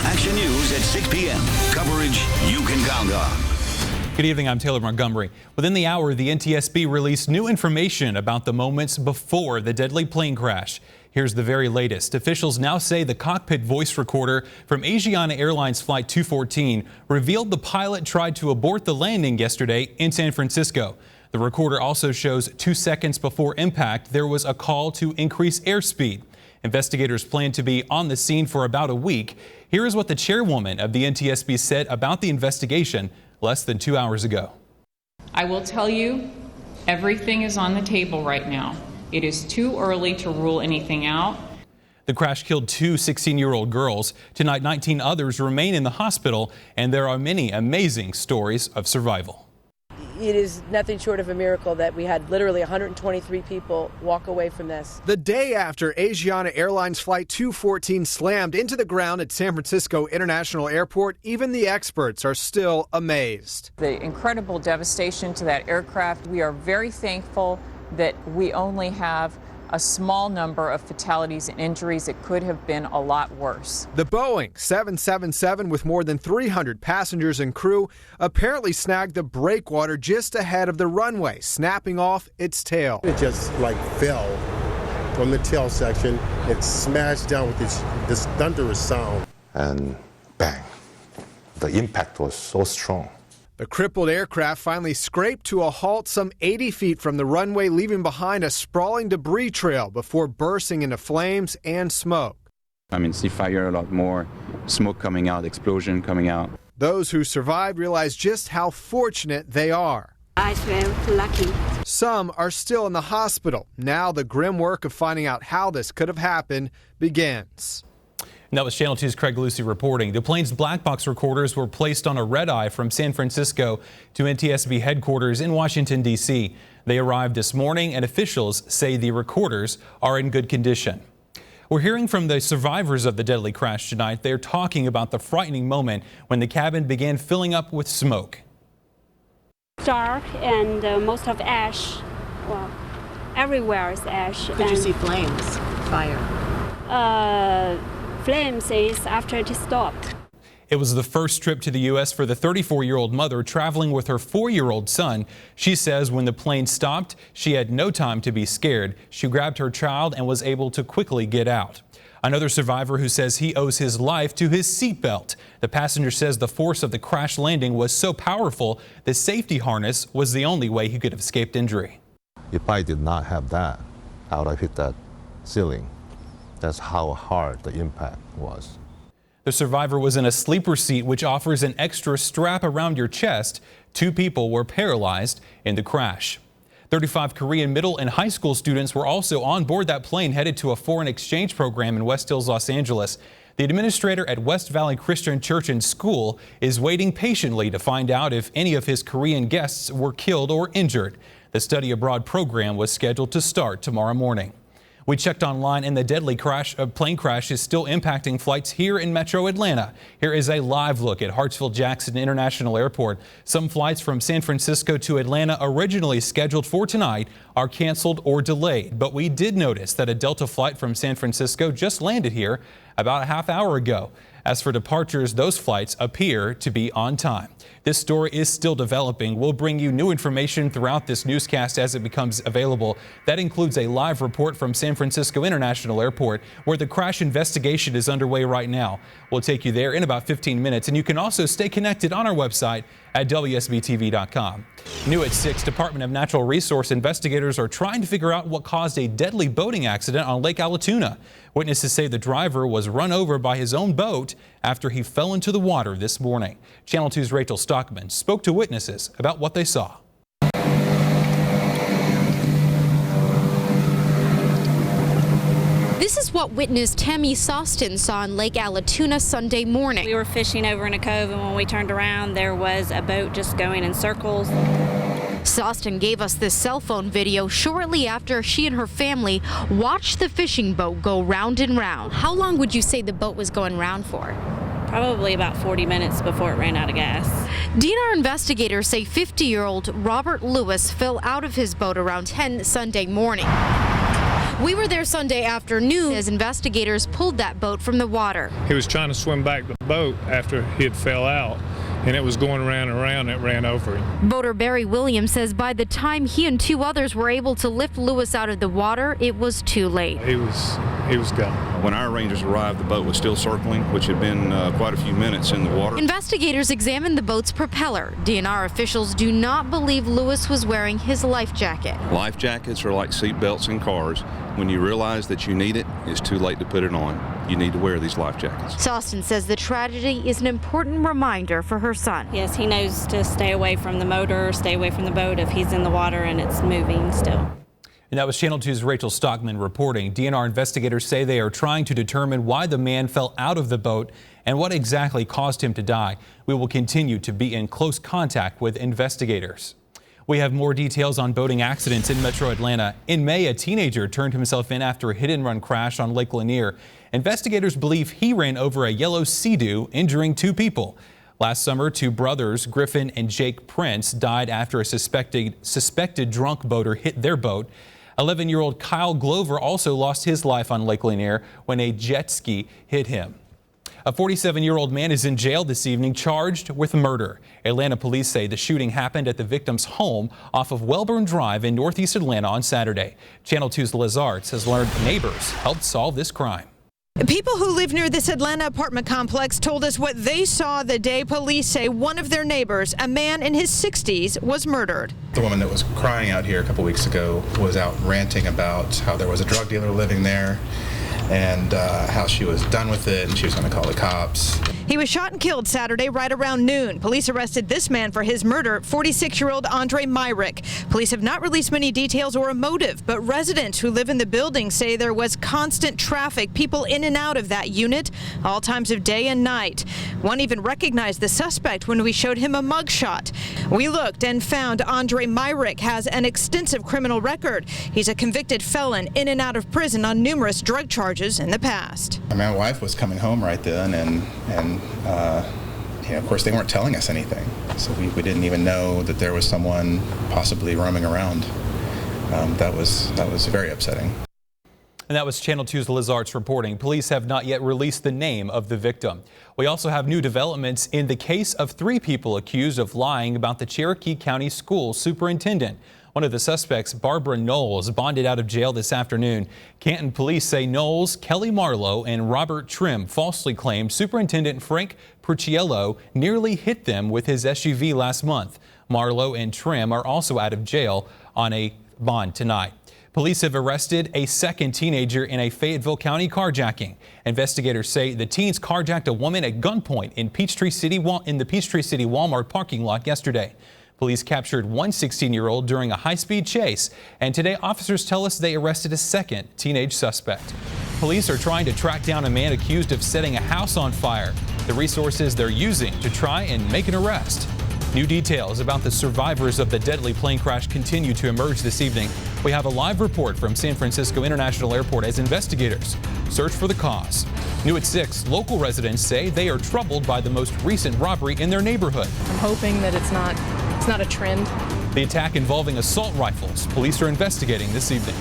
Action News at 6 p.m. Coverage you can count on. Good evening, I'm Taylor Montgomery. Within the hour, the NTSB released new information about the moments before the deadly plane crash. Here's the very latest. Officials now say the cockpit voice recorder from Asiana Airlines Flight 214 revealed the pilot tried to abort the landing yesterday in San Francisco. The recorder also shows 2 seconds before impact, there was a call to increase airspeed. Investigators plan to be on the scene for about a week. Here is what the chairwoman of the NTSB said about the investigation less than 2 hours ago. I will tell you, everything is on the table right now. It is too early to rule anything out. The crash killed 2 16-year-old girls. Tonight, 19 others remain in the hospital, and there are many amazing stories of survival. It is nothing short of a miracle that we had literally 123 people walk away from this. The day after Asiana Airlines Flight 214 slammed into the ground at San Francisco International Airport, even the experts are still amazed. The incredible devastation to that aircraft. We are very thankful that we only have a small number of fatalities and injuries. It could have been a lot worse. The Boeing 777 with more than 300 passengers and crew apparently snagged the breakwater just ahead of the runway, snapping off its tail. It just fell from the tail section. It smashed down with this thunderous sound. And bang, the impact was so strong. The crippled aircraft finally scraped to a halt some 80 feet from the runway, leaving behind a sprawling debris trail before bursting into flames and smoke. See fire a lot more, smoke coming out, explosion coming out. Those who survived realize just how fortunate they are. I feel lucky. Some are still in the hospital. Now the grim work of finding out how this could have happened begins. And that was Channel 2's Craig Lucy reporting. The plane's black box recorders were placed on a red-eye from San Francisco to NTSB headquarters in Washington, D.C. They arrived this morning, and officials say the recorders are in good condition. We're hearing from the survivors of the deadly crash tonight. They're talking about the frightening moment when the cabin began filling up with smoke. Dark and most of ash. Well, everywhere is ash. Did you see flames, fire? Flames is after it stopped. It was the first trip to the U.S. for the 34-year-old mother traveling with her 4-year-old son. She says when the plane stopped, she had no time to be scared. She grabbed her child and was able to quickly get out. Another survivor who says he owes his life to his seatbelt. The passenger says the force of the crash landing was so powerful, the safety harness was the only way he could have escaped injury. If I did not have that, I would have hit that ceiling. That's how hard the impact was. The survivor was in a sleeper seat, which offers an extra strap around your chest. 2 people were paralyzed in the crash. 35 Korean middle and high school students were also on board that plane headed to a foreign exchange program in West Hills, Los Angeles. The administrator at West Valley Christian Church and School is waiting patiently to find out if any of his Korean guests were killed or injured. The study abroad program was scheduled to start tomorrow morning. We checked online, and the deadly plane crash is still impacting flights here in Metro Atlanta. Here is a live look at Hartsfield-Jackson International Airport. Some flights from San Francisco to Atlanta originally scheduled for tonight are canceled or delayed. But we did notice that a Delta flight from San Francisco just landed here about a half hour ago. As for departures, those flights appear to be on time. This story is still developing. We'll bring you new information throughout this newscast as it becomes available. That includes a live report from San Francisco International Airport, where the crash investigation is underway right now. We'll take you there in about 15 minutes, and you can also stay connected on our website at WSBTV.com. New at 6, Department of Natural Resource investigators are trying to figure out what caused a deadly boating accident on Lake Allatoona. Witnesses say the driver was run over by his own boat after he fell into the water this morning. Channel 2's Rachel Stockman spoke to witnesses about what they saw. This is what witness Tammy Sostin saw in Lake Allatoona Sunday morning. We were fishing over in a cove, and when we turned around, there was a boat just going in circles. Sostin gave us this cell phone video shortly after she and her family watched the fishing boat go round and round. How long would you say the boat was going round for? Probably about 40 minutes before it ran out of gas. DNR investigators say 50-year-old Robert Lewis fell out of his boat around 10 Sunday morning. We were there Sunday afternoon as investigators pulled that boat from the water. He was trying to swim back the boat after he had fell out, and it was going around and around, and it ran over him. Boater Barry Williams says by the time he and 2 others were able to lift Lewis out of the water, it was too late. He was gone. When our rangers arrived, the boat was still circling, which had been quite a few minutes in the water. Investigators examined the boat's propeller. DNR officials do not believe Lewis was wearing his life jacket. Life jackets are like seat belts in cars. When you realize that you need it, it's too late to put it on. You need to wear these life jackets. Sawston says the tragedy is an important reminder for her son. Yes, he knows to stay away from the motor, stay away from the boat if he's in the water and it's moving still. And that was Channel 2's Rachel Stockman reporting. DNR investigators say they are trying to determine why the man fell out of the boat and what exactly caused him to die. We will continue to be in close contact with investigators. We have more details on boating accidents in Metro Atlanta. In May, a teenager turned himself in after a hit-and-run crash on Lake Lanier. Investigators believe he ran over a yellow Sea-Doo, injuring 2 people. Last summer, 2 brothers, Griffin and Jake Prince, died after a suspected drunk boater hit their boat. 11-year-old Kyle Glover also lost his life on Lake Lanier when a jet ski hit him. A 47-year-old man is in jail this evening charged with murder. Atlanta police say the shooting happened at the victim's home off of Welborn Drive in northeast Atlanta on Saturday. Channel 2's Liz Arts has learned neighbors helped solve this crime. People who live near this Atlanta apartment complex told us what they saw the day police say one of their neighbors, a man in his 60s, was murdered. The woman that was crying out here a couple weeks ago was out ranting about how there was a drug dealer living there and how she was done with it and she was going to call the cops. He was shot and killed Saturday right around noon. Police arrested this man for his murder, 46-year-old Andre Myrick. Police have not released many details or a motive, but residents who live in the building say there was constant traffic, people in and out of that unit, all times of day and night. One even recognized the suspect when we showed him a mugshot. We looked and found Andre Myrick has an extensive criminal record. He's a convicted felon in and out of prison on numerous drug charges in the past. My wife was coming home right then and of course they weren't telling us anything. So we didn't even know that there was someone possibly roaming around. That was very upsetting. And that was Channel 2's Liz Arts reporting. Police have not yet released the name of the victim. We also have new developments in the case of 3 people accused of lying about the Cherokee County School superintendent. One of the suspects, Barbara Knowles, bonded out of jail this afternoon. Canton police say Knowles, Kelly Marlowe, and Robert Trim falsely claimed Superintendent Frank Perciello nearly hit them with his SUV last month. Marlowe and Trim are also out of jail on a bond tonight. Police have arrested a second teenager in a Fayetteville County carjacking. Investigators say the teens carjacked a woman at gunpoint in the Peachtree City Walmart parking lot yesterday. Police captured one 16-year-old during a high-speed chase, and today officers tell us they arrested a second teenage suspect. Police are trying to track down a man accused of setting a house on fire. The resources they're using to try and make an arrest. New details about the survivors of the deadly plane crash continue to emerge this evening. We have a live report from San Francisco International Airport as investigators search for the cause. New at 6, local residents say they are troubled by the most recent robbery in their neighborhood. I'm hoping that it's not a trend. The attack involving assault rifles. Police are investigating this evening.